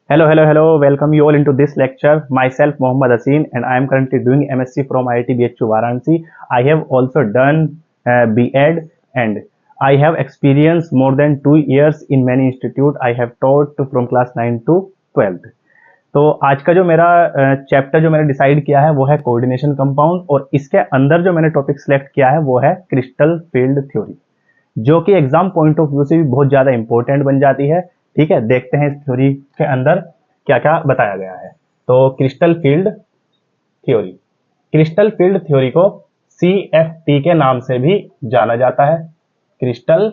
Hello. Welcome you all into this lecture. Myself, Mohammad Haseen, and I am currently doing MSc from IIT BHU Varanasi. I have also done B.Ed, and I have experienced more than 2 years in many institutes. I have taught from class 9 to 12th. तो आज का जो मेरा chapter जो मैंने decide किया है वो है कोऑर्डिनेशन कंपाउंड, और इसके अंदर जो मैंने टॉपिक सिलेक्ट किया है वो है क्रिस्टल फील्ड थ्योरी, जो कि एग्जाम पॉइंट ऑफ व्यू से भी बहुत ज्यादा इंपॉर्टेंट बन जाती है। ठीक है, देखते हैं इस थ्योरी के अंदर क्या क्या बताया गया है। तो क्रिस्टल फील्ड थ्योरी को CFT के नाम से भी जाना जाता है। क्रिस्टल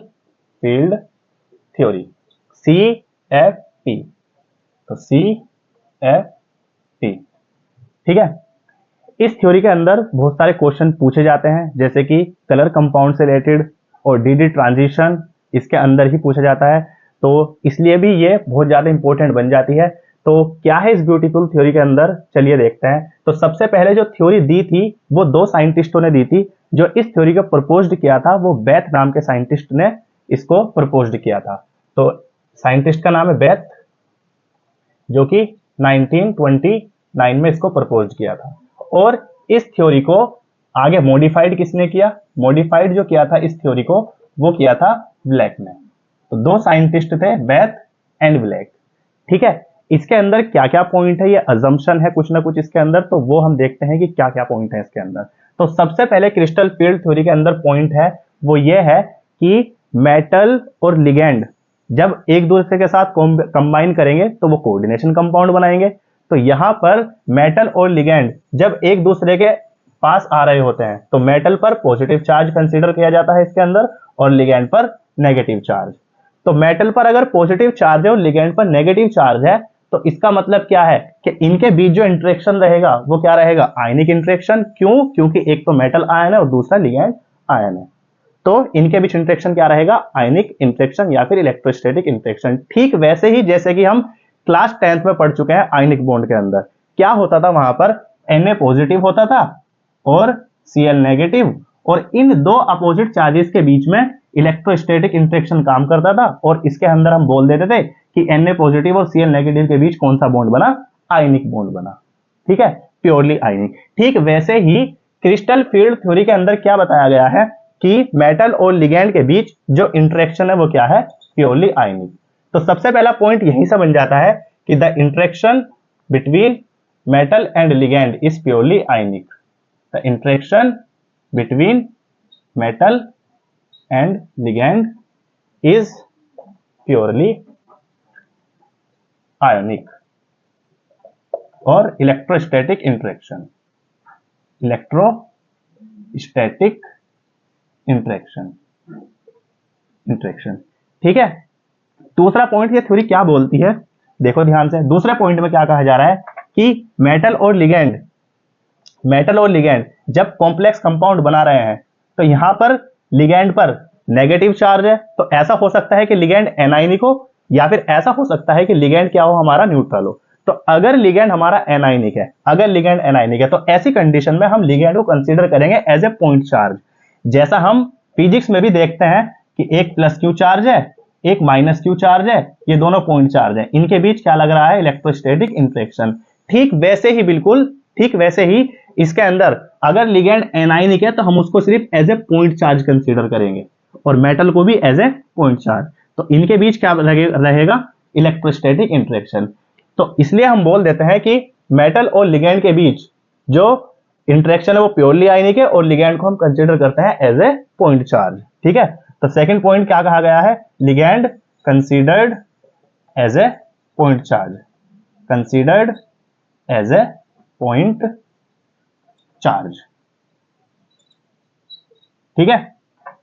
फील्ड थ्योरी, CFT, तो CFT। ठीक है, इस थ्योरी के अंदर बहुत सारे क्वेश्चन पूछे जाते हैं, जैसे कि कलर कंपाउंड से रिलेटेड और डी ट्रांजिशन इसके अंदर ही पूछा जाता है, तो इसलिए भी ये बहुत ज्यादा इंपॉर्टेंट बन जाती है। तो क्या है इस ब्यूटीफुल थ्योरी के अंदर, चलिए देखते हैं। तो सबसे पहले जो थ्योरी दी थी वो 2 साइंटिस्टों ने दी थी। जो इस थ्योरी को प्रपोज्ड किया था वो बेथ नाम के साइंटिस्ट ने इसको प्रपोज्ड किया था। तो साइंटिस्ट का नाम है बेथ, जो कि 1929 में इसको प्रपोज किया था। और इस थ्योरी को आगे मॉडिफाइड किसने किया? मॉडिफाइड जो किया था इस थ्योरी को वो किया था ब्लैक ने। तो 2 साइंटिस्ट थे, बेथ एंड ब्लैक। ठीक है, इसके अंदर क्या क्या पॉइंट है, ये अजम्पशन है कुछ ना कुछ इसके अंदर, तो वो हम देखते हैं कि क्या क्या पॉइंट है इसके अंदर। तो सबसे पहले क्रिस्टल फील्ड थ्योरी के अंदर पॉइंट है वो ये है कि मेटल और लिगेंड जब एक दूसरे के साथ कंबाइन करेंगे तो वो कोऑर्डिनेशन कंपाउंड बनाएंगे। तो यहां पर मेटल और लिगेंड जब एक दूसरे के पास आ रहे होते हैं तो मेटल पर पॉजिटिव चार्ज कंसीडर किया जाता है इसके अंदर, और लिगेंड पर नेगेटिव चार्ज। तो मेटल पर अगर पॉजिटिव चार्ज है और लिगेंड पर नेगेटिव चार्ज है, तो इसका मतलब क्या है कि इनके बीच जो इंटरेक्शन रहेगा वो क्या रहेगा? आयनिक इंटरेक्शन। क्यों? क्योंकि एक तो मेटल आयन है और दूसरा लिगेंड आयन है, तो इनके बीच इंटरेक्शन क्या रहेगा? आयनिक इंटरेक्शन या फिर इलेक्ट्रोस्टैटिक इंटरेक्शन। ठीक वैसे ही जैसे कि हम क्लास 10th में पढ़ चुके हैं, आयनिक बॉन्ड के अंदर क्या होता था? वहां पर Na पॉजिटिव होता था और Cl नेगेटिव, और इन 2 अपोजिट चार्जेस के बीच में इलेक्ट्रोस्टैटिक इंटरेक्शन काम करता था, और इसके अंदर हम बोल देते थे कि Na पॉजिटिव और Cl नेगेटिव के बीच कौन सा बॉन्ड बना? आयनिक बॉन्ड बना। ठीक है, प्योरली आयनिक। ठीक वैसे ही क्रिस्टल फील्ड थ्योरी के अंदर क्या बताया गया है कि मेटल और लिगेंड के बीच जो इंटरेक्शन है वो क्या है? प्योरली आयनिक। तो सबसे पहला पॉइंट यहीं से बन जाता है कि the interaction between metal and ligand is purely ionic. The interaction between metal and ligand is purely ionic. और इलेक्ट्रोस्टैटिक इंटरेक्शन, इंटरेक्शन। ठीक है, दूसरा पॉइंट ये थ्योरी क्या बोलती है, देखो ध्यान से। दूसरे पॉइंट में क्या कहा जा रहा है कि मेटल और लिगेंड जब कॉम्प्लेक्स कंपाउंड बना रहे हैं तो यहां पर लिगेंड पर नेगेटिव चार्ज है, तो ऐसा हो सकता है कि लिगेंड एनायनिक हो, या फिर ऐसा हो सकता है कि लिगेंड क्या हो? हमारा न्यूट्रल हो। तो अगर लिगेंड हमारा एनायनिक है, तो ऐसी कंडीशन में हम लिगेंड को कंसीडर करेंगे एज ए पॉइंट चार्ज। जैसा हम फिजिक्स में भी देखते हैं कि एक प्लस क्यू चार्ज है, एक माइनस क्यू चार्ज है, ये दोनों पॉइंट चार्ज है, इनके बीच क्या लग रहा है? Electrostatic interaction. ठीक वैसे ही इसके अंदर अगर लिगेंड एनायनिक है तो हम उसको सिर्फ as a point charge consider करेंगे, और मेटल को भी एज ए पॉइंट चार्ज। तो इनके बीच क्या रहेगा? Electrostatic interaction. तो इसलिए हम बोल देते हैं कि मेटल और लिगेंड के बीच जो इंटरेक्शन है वो प्योरली आयनिक है, और लिगेंड को हम कंसीडर करते हैं एज ए पॉइंट चार्ज। ठीक है, तो सेकंड पॉइंट क्या कहा गया है? Ligand considered as a point charge. ठीक है,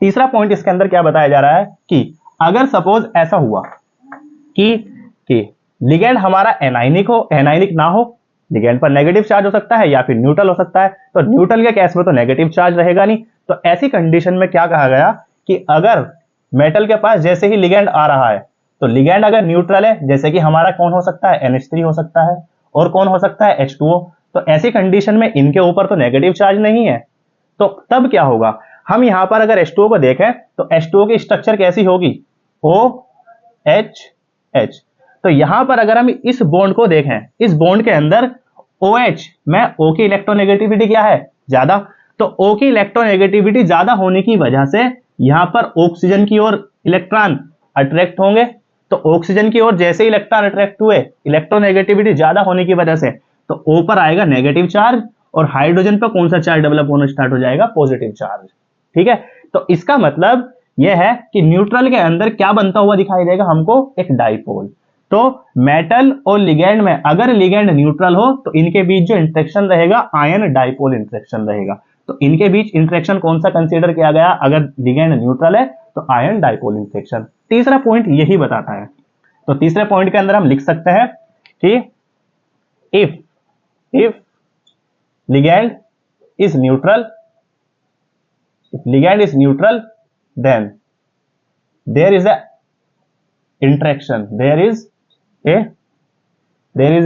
तीसरा पॉइंट इसके अंदर क्या बताया जा रहा है कि अगर सपोज ऐसा हुआ कि लिगेंड हमारा एनायनिक ना हो, लिगेंड पर नेगेटिव चार्ज हो सकता है या फिर न्यूट्रल हो सकता है, तो न्यूट्रल के केस में तो नेगेटिव चार्ज रहेगा नहीं। तो ऐसी कंडीशन में क्या कहा गया कि अगर मेटल के पास जैसे ही लिगेंड आ रहा है, तो लिगेंड अगर न्यूट्रल है, जैसे कि हमारा कौन हो सकता है? NH3 हो सकता है, और कौन हो सकता है? H2O। तो ऐसी कंडीशन में इनके ऊपर तो नेगेटिव चार्ज नहीं है, तो तब क्या होगा? हम यहां पर अगर H2O को देखें तो H2O की स्ट्रक्चर कैसी होगी? OH। तो यहां पर अगर हम इस बॉन्ड को देखें, इस बॉन्ड के अंदर OH में O की इलेक्ट्रोनेगेटिविटी क्या है, ज्यादा। तो O की इलेक्ट्रोनेगेटिविटी ज्यादा होने की वजह से यहां पर ऑक्सीजन की ओर इलेक्ट्रॉन अट्रैक्ट होंगे। तो ऑक्सीजन की ओर जैसे इलेक्ट्रॉन अट्रैक्ट हुए, इलेक्ट्रोनेगेटिविटी ज्यादा होने की वजह से, तो O पर आएगा नेगेटिव चार्ज और हाइड्रोजन पर कौन सा चार्ज डेवलप होना स्टार्ट हो जाएगा, पॉजिटिव चार्ज। ठीक है, तो इसका मतलब यह है कि न्यूट्रल के अंदर क्या बनता हुआ दिखाई देगा हमको, एक डाइपोल। तो मेटल और लिगेंड में अगर लिगेंड न्यूट्रल हो तो इनके बीच जो इंटरेक्शन रहेगा आयन डाइपोल इंटरेक्शन रहेगा। तो इनके बीच इंटरेक्शन कौन सा कंसीडर किया गया, अगर लिगेंड न्यूट्रल है तो आयन डाइपोल इंटरेक्शन। तीसरा पॉइंट यही बताता है। तो तीसरे पॉइंट के अंदर हम लिख सकते हैं कि if ligand is neutral, if ligand is neutral, then there is a interaction, there is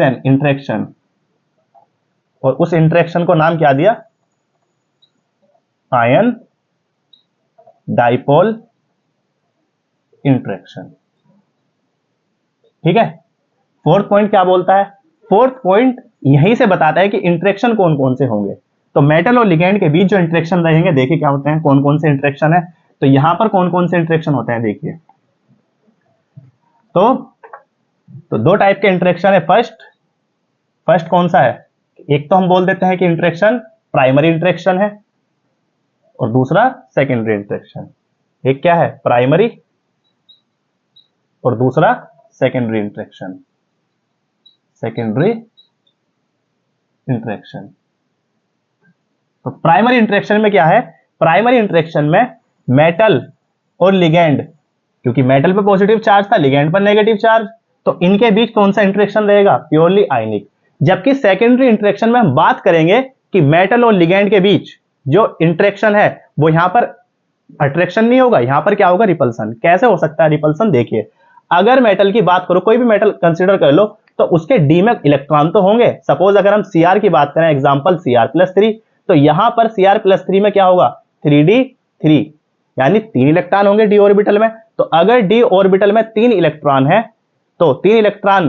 an interaction, और उस इंटरेक्शन को नाम क्या दिया, आयन डाइपोल इंटरेक्शन। ठीक है, फोर्थ पॉइंट क्या बोलता है, फोर्थ पॉइंट यहीं से बताता है कि इंटरेक्शन कौन कौन से होंगे। तो मेटल और लिगेंड के बीच जो इंटरेक्शन रहेंगे, देखिए क्या होते हैं, कौन कौन से इंटरेक्शन है। तो यहां पर कौन कौन से इंटरेक्शन होते हैं, देखिए। तो दो टाइप के इंटरेक्शन है। फर्स्ट कौन सा है, एक तो हम बोल देते हैं कि इंटरेक्शन प्राइमरी इंटरेक्शन है, और दूसरा सेकेंडरी इंटरेक्शन। एक क्या है, प्राइमरी, और दूसरा सेकेंडरी इंटरेक्शन, सेकेंडरी इंटरेक्शन। तो प्राइमरी इंटरेक्शन में क्या है, प्राइमरी इंटरेक्शन में मेटल और लिगेंड, क्योंकि मेटल पे पॉजिटिव चार्ज था, लिगेंड पर नेगेटिव चार्ज, तो इनके बीच कौन सा इंटरेक्शन रहेगा, प्योरली आयनिक। जबकि सेकेंडरी इंटरेक्शन में हम बात करेंगे कि मेटल और लिगेंड के बीच जो इंटरेक्शन है वो यहां पर अट्रैक्शन नहीं होगा, यहां पर क्या होगा, रिपल्सन। कैसे हो सकता है रिपल्सन, देखिए अगर मेटल की बात करो, कोई भी मेटल कंसीडर कर लो, तो उसके डी में इलेक्ट्रॉन तो होंगे। सपोज अगर हम Cr की बात करें, एग्जांपल Cr+3, तो यहां पर Cr+3 में क्या होगा, 3d3, यानी 3 इलेक्ट्रॉन होंगे डी ऑर्बिटल में। तो अगर डी ऑर्बिटल में 3 इलेक्ट्रॉन है, तो 3 इलेक्ट्रॉन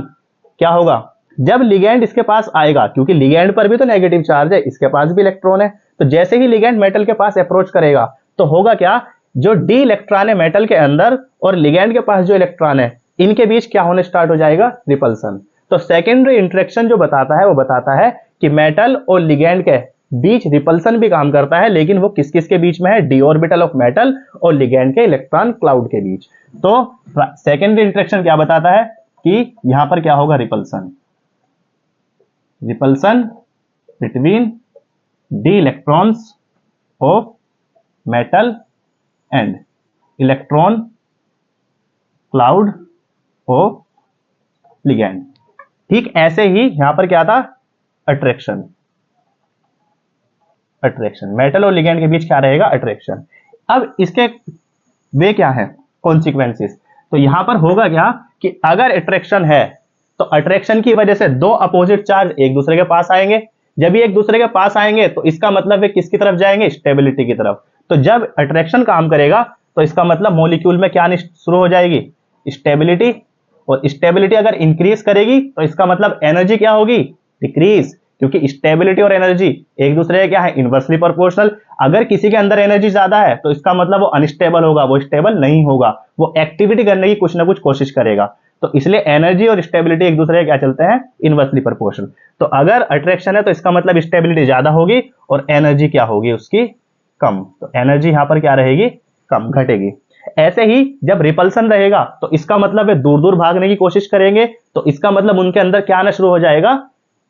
क्या होगा, जब लिगेंड इसके पास आएगा, क्योंकि लिगेंड पर भी तो नेगेटिव चार्ज है, इसके पास भी इलेक्ट्रॉन है, तो जैसे ही लिगेंड मेटल के पास अप्रोच करेगा तो होगा क्या, जो डी इलेक्ट्रॉन है मेटल के अंदर और लिगेंड के पास जो इलेक्ट्रॉन है, इनके बीच क्या होने स्टार्ट हो जाएगा, रिपल्सन। तो सेकेंडरी इंटरेक्शन जो बताता है वो बताता है कि मेटल और लिगेंड के बीच रिपल्सन भी काम करता है, लेकिन वो किस किस के बीच में है, डी ऑर्बिटल ऑफ मेटल और लिगेंड के इलेक्ट्रॉन क्लाउड के बीच। तो सेकेंडरी इंटरेक्शन क्या बताता है कि यहां पर क्या होगा, repulsion, repulsion between D electrons of metal and electron cloud of ligand. ठीक ऐसे ही यहां पर क्या था, अट्रैक्शन, अट्रैक्शन, मेटल और लिगेंड के बीच क्या रहेगा, अट्रैक्शन। अब इसके वे क्या है, कॉन्सिक्वेंसेस। तो यहां पर होगा क्या कि अगर अट्रैक्शन है तो अट्रैक्शन की वजह से दो अपोजिट चार्ज एक दूसरे के पास आएंगे। जब ये एक दूसरे के पास आएंगे तो इसका मतलब है किसकी तरफ जाएंगे, स्टेबिलिटी की तरफ। तो जब अट्रैक्शन काम करेगा तो इसका मतलब मॉलिक्यूल में क्या शुरू हो जाएगी, स्टेबिलिटी। और स्टेबिलिटी अगर इंक्रीज करेगी तो इसका मतलब एनर्जी क्या होगी, डिक्रीज, क्योंकि स्टेबिलिटी और एनर्जी एक दूसरे के क्या है, इनवर्सली प्रोपोर्शनल। अगर किसी के अंदर एनर्जी ज्यादा है तो इसका मतलब वो अनस्टेबल होगा, वो स्टेबल नहीं होगा, वो एक्टिविटी करने की कुछ ना कुछ कोशिश करेगा। तो इसलिए एनर्जी और स्टेबिलिटी एक दूसरे के क्या चलते हैं, इनवर्सली प्रोपोर्शनल। तो अगर अट्रैक्शन है तो इसका मतलब स्टेबिलिटी ज्यादा होगी और एनर्जी क्या होगी उसकी, कम। तो एनर्जी यहां पर क्या रहेगी, कम, घटेगी। ऐसे ही जब रिपल्सन रहेगा तो इसका मतलब है दूर दूर भागने की कोशिश करेंगे, तो इसका मतलब उनके अंदर क्या आना शुरू हो जाएगा,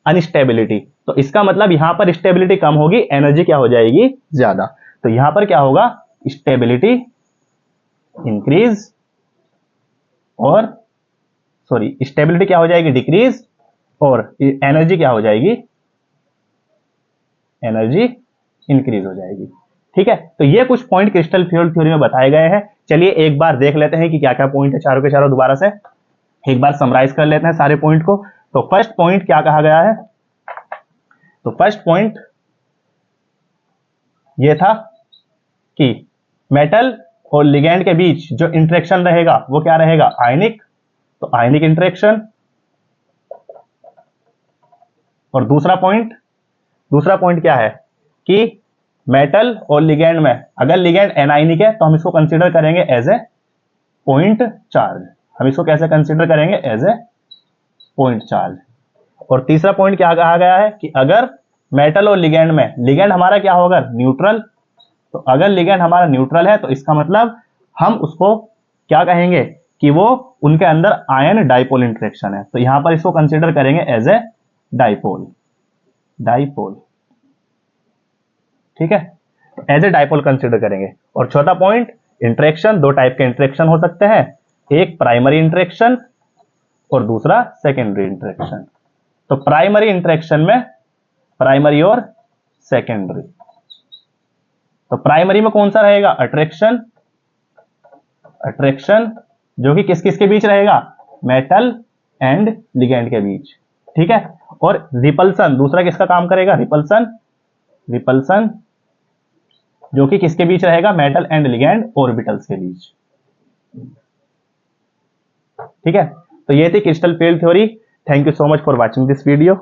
अनस्टेबिलिटी। तो इसका मतलब यहां पर स्टेबिलिटी कम होगी, एनर्जी क्या हो जाएगी, ज्यादा। तो यहां पर क्या होगा, स्टेबिलिटी इंक्रीज और स्टेबिलिटी क्या हो जाएगी, डिक्रीज, और एनर्जी क्या हो जाएगी, एनर्जी इंक्रीज हो जाएगी। ठीक है, तो ये कुछ पॉइंट क्रिस्टल फ्यूल थ्योरी में बताए गए हैं। चलिए एक बार देख लेते हैं कि क्या क्या पॉइंट है, चारों के चारों दोबारा से एक बार समराइज कर लेते हैं सारे पॉइंट को। तो फर्स्ट पॉइंट क्या कहा गया है, तो फर्स्ट पॉइंट ये था कि मेटल और लिगेंड के बीच जो इंटरेक्शन रहेगा वो क्या रहेगा, आयनिक। तो आयनिक इंटरेक्शन। और दूसरा पॉइंट क्या है कि मेटल और लिगेंड में अगर लिगेंड एनायनिक है तो हम इसको कंसीडर करेंगे एज ए पॉइंट चार्ज। हम इसको कैसे कंसीडर करेंगे? As a point charge. और तीसरा पॉइंट क्या कहा गया है कि अगर मेटल और लिगेंड में लिगेंड हमारा क्या होगा? न्यूट्रल। तो अगर लिगेंड हमारा न्यूट्रल है तो इसका मतलब हम उसको क्या कहेंगे कि वो उनके अंदर आयन डाइपोल इंटरेक्शन है, तो यहां पर इसको कंसीडर करेंगे एज ए डाइपोल। ठीक है, एज ए डाइपोल कंसीडर करेंगे। और चौथा पॉइंट, इंटरेक्शन। दो टाइप के इंटरेक्शन हो सकते हैं, एक प्राइमरी इंटरेक्शन और दूसरा सेकेंडरी इंटरेक्शन। तो प्राइमरी इंटरेक्शन में प्राइमरी और सेकेंडरी, तो प्राइमरी में कौन सा रहेगा? अट्रैक्शन जो कि किस किस के बीच रहेगा? मेटल एंड लिगेंड के बीच। ठीक है, और रिपल्सन दूसरा किसका काम करेगा? रिपल्सन जो कि किसके बीच रहेगा? मेटल एंड लिगेंड ऑर्बिटल्स के बीच। ठीक है, तो ये थी crystal field theory. Thank you so much for watching this video.